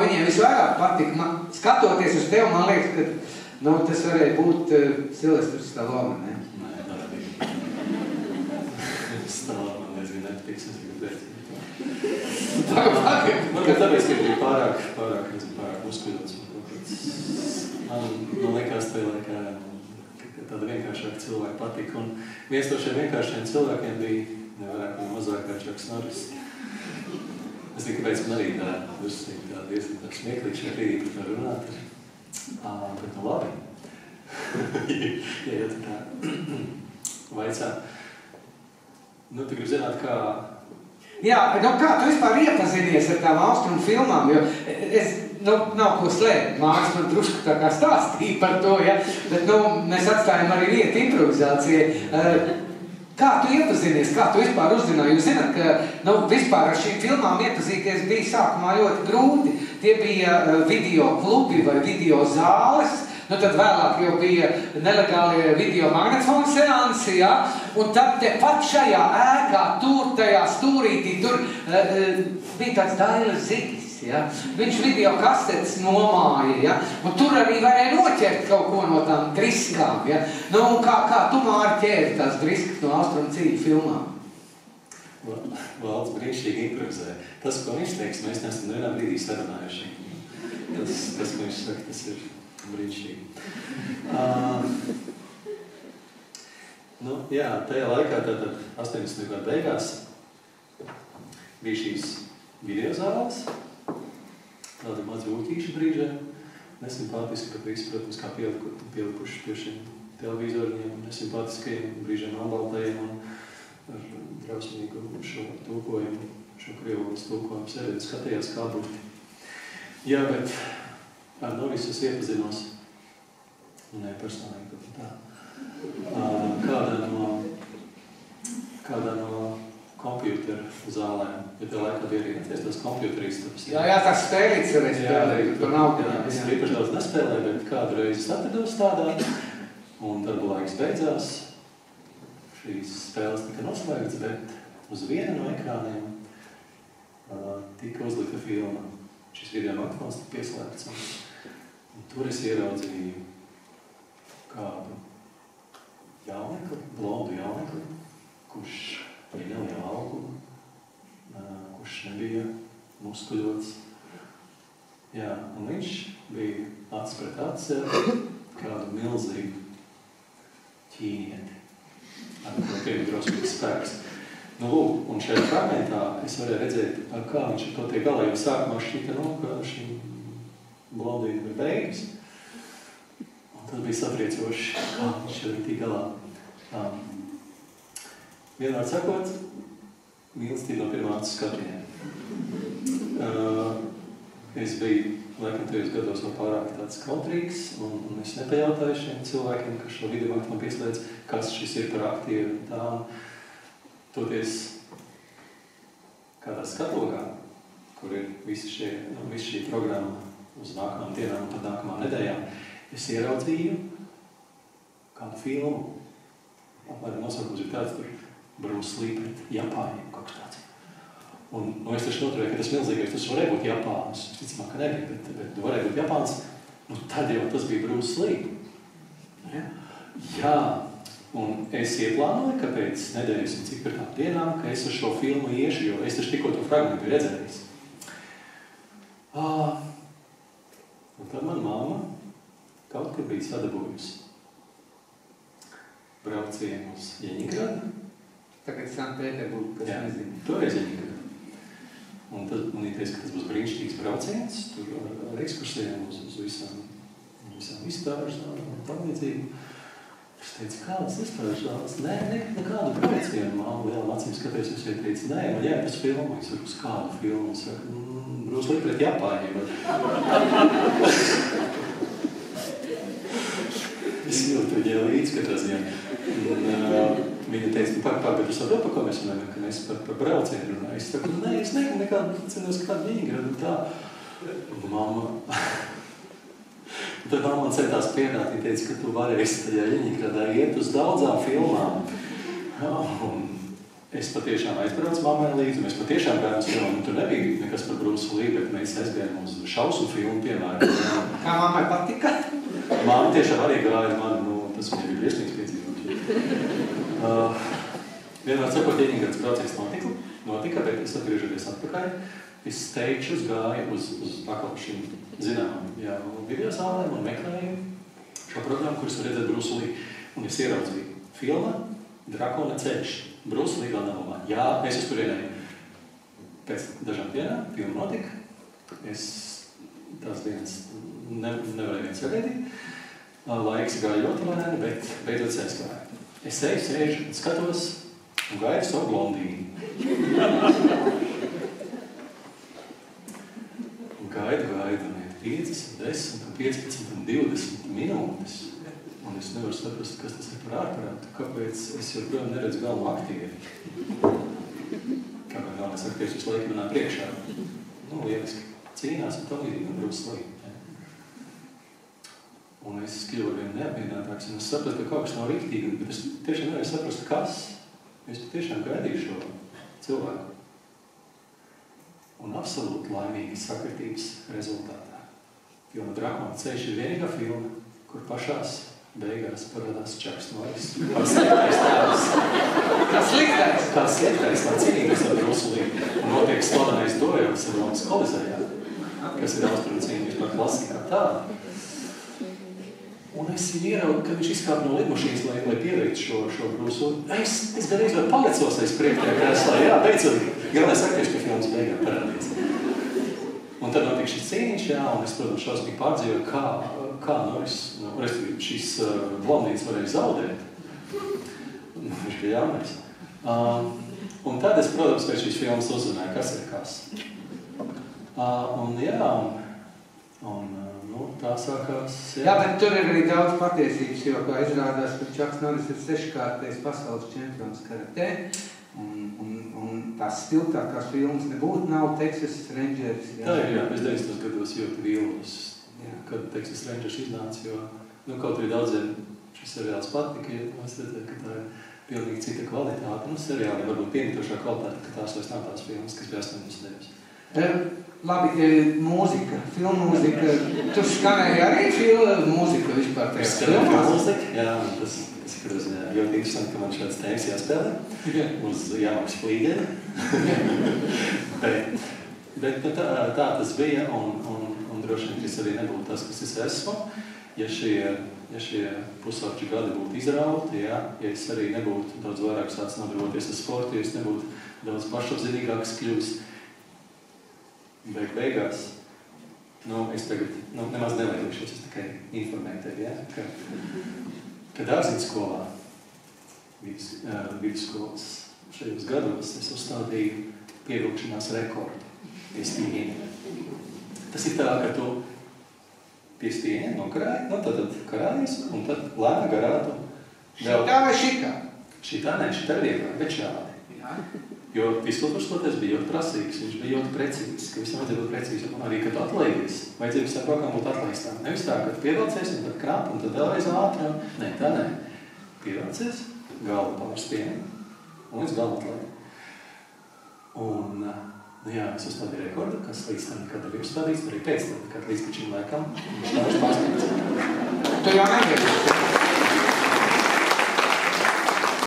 viņiem visvairāk patika. Skatoties uz tevi, man liekas, ka tas varēja būt Silvestrs Stallone, ne? Nē, tā bija. Stallone man diezgan nepatiks, es gribu teikt. Varbūt tāpēc, ka bija pārāk uzskļots. Man liekas, tajā laikā tāda vienkāršāka cilvēka patika. Un viens no šiem vienkāršiem cilvēkiem bija nevairāk vai mazāk kā Čaks Norris. Es zinu, kāpēc man arī tā diezgan smieklīgi šajā brīdī par to runāt. Bet nu labi. Ja tu tā vaicā. Nu, tu gribi zināt, kā... Jā, kā tu vispār iepazinies ar tām austrumu filmām, jo nav ko slēpt. Māris man drusku tā kā stāstīja par to, ja? Bet, mēs atstājam arī vietu improvizācijai. Kā tu iepazinies, kā tu vispār uzzināji? Jūs zināt, ka vispār ar šīm filmām iepazīties bija sākumā ļoti grūti. Tie bija video klubi vai video zāles, tad vēlāk jau bija nelegālie video magnetofonu seansi, ja? Un tad pat šajā ēkā, tur tajā stūrītī, tur bija tāds Dailes Zigis, ja? Viņš video kastetes nomāja, ja? Un tur arī varēja noķert kaut ko no tām driskām, ja? Un kā tu, Māri, ķēri tās driskas no austrumu cīņu filmām? Valds brīnišķīgi improvizē. Tas, ko viņš teiks, mēs neesam nevienā brīdī sarunājuši. Tas, ko viņš saka, tas ir brīnišķīgi. Jā, tajā laikā, tātad 80. gadu beigās, bija šīs videozāles, tādi mazi ūķīši brīžiem, nesimpātiski, pat visi, protams, kā pielikuši pie šiem televizoriem, nesimpātiskajiem brīžiem ambaltajiem un ar drausmīgu šo tulkojumu, šo krievalodas tulkojumu sēdēt skatījās kā burti. Jā, bet ar Norrisu es iepazinos, ne personīgi, bet tā, kādā no kompjūteru zālēm, jo tajā laikā bija arī tas kompjūteristabas. Jā, tās spēlītes arī spēlēja, tur nav. Es īpaši daudz nespēlēju, bet kādu reizi es atrados tādā, un darba laiks beidzās. Šīs spēles tika noslēgts, bet uz vienu no ekrāniem tika uzlikta filma. Šis video magnetofons tika pieslēgts, un tur es ieraudzīju kādu jaunekli, blondu jaunekli, kurš bija neliela auguma, kurš nebija muskuļots. Jā, un viņš bija acis pret acis kādu milzīgu ķīnieti. Ar to drosmīgs spēks. Lūk, un šajā fragmentā es varēju redzēt, kā viņš ar to tiek galā, jo sākumā šķita, ka šim blondīnam ir beigas. Un tas bija satriecoši, kā viņš ar tik galā. Vienmēr sakot, mīlestība no pirmā acu skatieniem. Es biju laikam tajos gados vēl pārāk tāds kautrīgs, un es nepajautāju šiem cilvēkiem, kas šo video man pieslēdz, kas šis ir par aktieru un tā. Toties kādā skatogā, kur ir visi šī programma uz nākamām dienām un pat nākamām nedēļām, es ieraudzīju kādu filmu. Apmēram nosaukums ir tāds, tur Bruce Lee pret Japāņiem, kaut kas tāds. Un es taču noturēju, ka tas milzīgais, tas varēja būt Japāns. Es ticamā, ka nebija, bet varēja būt Japāns. Tad jau tas bija Bruce Lee. Jā, un es ieplānoju, ka pēc nedēļas un cik par tām dienām, ka es ar šo filmu iešu, jo es taču tikko to fragmentu redzējis. Un tad man mamma kaut kur bija sadabūjusi braucienu uz Jeņigradu. Tagad Sankt-Pēterburgu, kas nezinu. Toreiz Jeņigradu. Un tad man ieteica, ka tas būs brīnišķīgs brauciens, tur ar ekskursijām uz visām izstāžām un tam līdzīgi. Es teicu, kādas izstāžās? Nē, nekādu braucienu. Māma lielām acīm skatījās, es viņai teicu, nē, man jāiet uz filmu. Es saku, uz kādu filmu? Es saku, Bruce Lee pret Japāņiem. Es jūtu viņai līdz katrā ziņā. Viņa teica, bet tu saproti, par ko mēs runājam, ka mēs par braucienu runājam. Es saku, nē, es nekādu cenos kādu Jeņigradu un tā. Tad mamma man centās pienāt, viņa teica, ka tu varēsi tajā Jeņigradā iet uz daudzām filmām. Es patiešām aizbraucu mammai līdzi, un mēs patiešām gājām uz filmu. Tur nebija nekas par Bruce Lee, bet mēs aizgājām uz šausmu filmu, piemēram. Kā mammai patika? Mamma tiešām arī gāja mani, tas viņai bija briesmīgs piedzīvojums. Vienmēr sakot, Ieņģerts brauciens notika, bet es atgriežoties atpakaļ. Es steigšus gāju uz pakaļ šim zināmam videozālēm un meklēju šo programmu, kuras var redzēt Bruce Lee. Un es ieraudzīju filma Drakona ceļš. Bruce Lee vēl nav labāk. Jā, es uz turienēju. Pēc dažām dienām filma notika. Es tās dienas nevarēju viens sagaidīt. Laiks gāja ļoti lēni, bet beidzot aizgāju. Es sēžu un skatos un gaidu savu blondīnu. Un gaidu, un ir 5, 10, 15 un 20 minūtes. Un es nevaru saprast, kas tas ir par ārprātu. Kāpēc es joprojām neredzu galvu aktieri? Kāpēc galvenais aktieris visu laiku manā priekšā? Lieliski. Cīnās un tā līdzīgi un Bruce Lee. Un es kļuvu ar vien neapmierinātāks, un es sapratu, ka kaut kas nav riktīgi, bet es tiešām nevarēju saprast, kas. Es tiešām gaidīju šo cilvēku. Un absolūti laimīgi sakritības rezultātā. Filma Drakona ceļš ir vienīgā filma, kur pašās beigās parādās Čaks Norris. Kā sliktais tēvs. Kā sliktais? Kā sliktais, kā cīnīgais ar Bruce Lee. Un notiek slavenais dojums Romas Kolizejā, kas ir austrumu cīņa vispār klasikā tāda. Un es viņu ieraugu, kad viņš izkāpa no lidmašīnas, lai pieveiktu šo Bruce Lee. Es gandrīz vēl palicos aiz priekšējā krēslā. Jā, beidzot, galvenais aktieris, ka filmas beigā parādīts. Un tad notika šis cīniņš, jā, un es, protams, šausmīgi pārdzīvoju, kā Norris, šīs blondīnas varēja zaudēt. Viņš bija jaunais. Un tad es, protams, pēc šīs filmas uzzināju, kas ir kas. Tā sākās. Jā, bet tur ir arī daudz patiesības, jo, kā izrādās, ka Čaks Norris ir 6-kārtais pasaules čempions karatē, un tās spilgtākās filmas nebūtu nav Texas Rangers. Tā ir, jā, es 90. gados ļoti vīlos, kad Texas Rangers iznāca, jo, kaut arī daudziem šis seriāls patika, jo es redzēju, ka tā ir pilnīgi cita kvalitāte. Seriāli varbūt piemītošā kvalitāte, ka tās vairs nav tās filmas, kas bija 80. Labi, mūzika, filmu mūzika. Tur skanēja arī filmu mūzika vispār tajā filmās. Jā, tas ir ļoti interesanti, ka man šāds tēmas jāspēlē uz jāmakas flīderi. Bet tā tas bija, un droši vien tas arī nebūtu tas, kas es esmu. Ja šie pusauģi gadi būtu izrauti, ja es arī nebūtu daudz vairāk sācis nodarboties ar sportu, ja es nebūtu daudz pašapzinīgāks kļuvis, beigās, es tagad nemaz nevēlīšos, es tikai informēju tevi, ja? Kad Dārziņu skolā, vidusskolas šajos gados, es uzstādīju pievilkšanās rekordu pie stieņa. Tas ir tā, ka tu pie stieņa nokarāji, tad karājies, un tad lēna garātu. Šitā vai šitā? Šitā ir vieglāk, bet šādi. Jo fiziskotājs bija ļoti prasīgs, viņš bija ļoti precīzs, ka visam vajadzēja būt precīzam. Arī, kad tu atlaidies, vajadzēja visām rokām būt atlaistām. Nevis tā, ka tu pievelcies, un tad krāp, un tad vēlreiz ātri. Nē, tā nē. Pievelcies, galva pār stieni, un līdz galva atlaidi. Un, es uzstādīju rekordu, kas līdz tam nekad arī uzstādīts, arī pēc tam, kad līdz šim laikam, viņš tā vairs pārspīdās. Tu jau negribēji.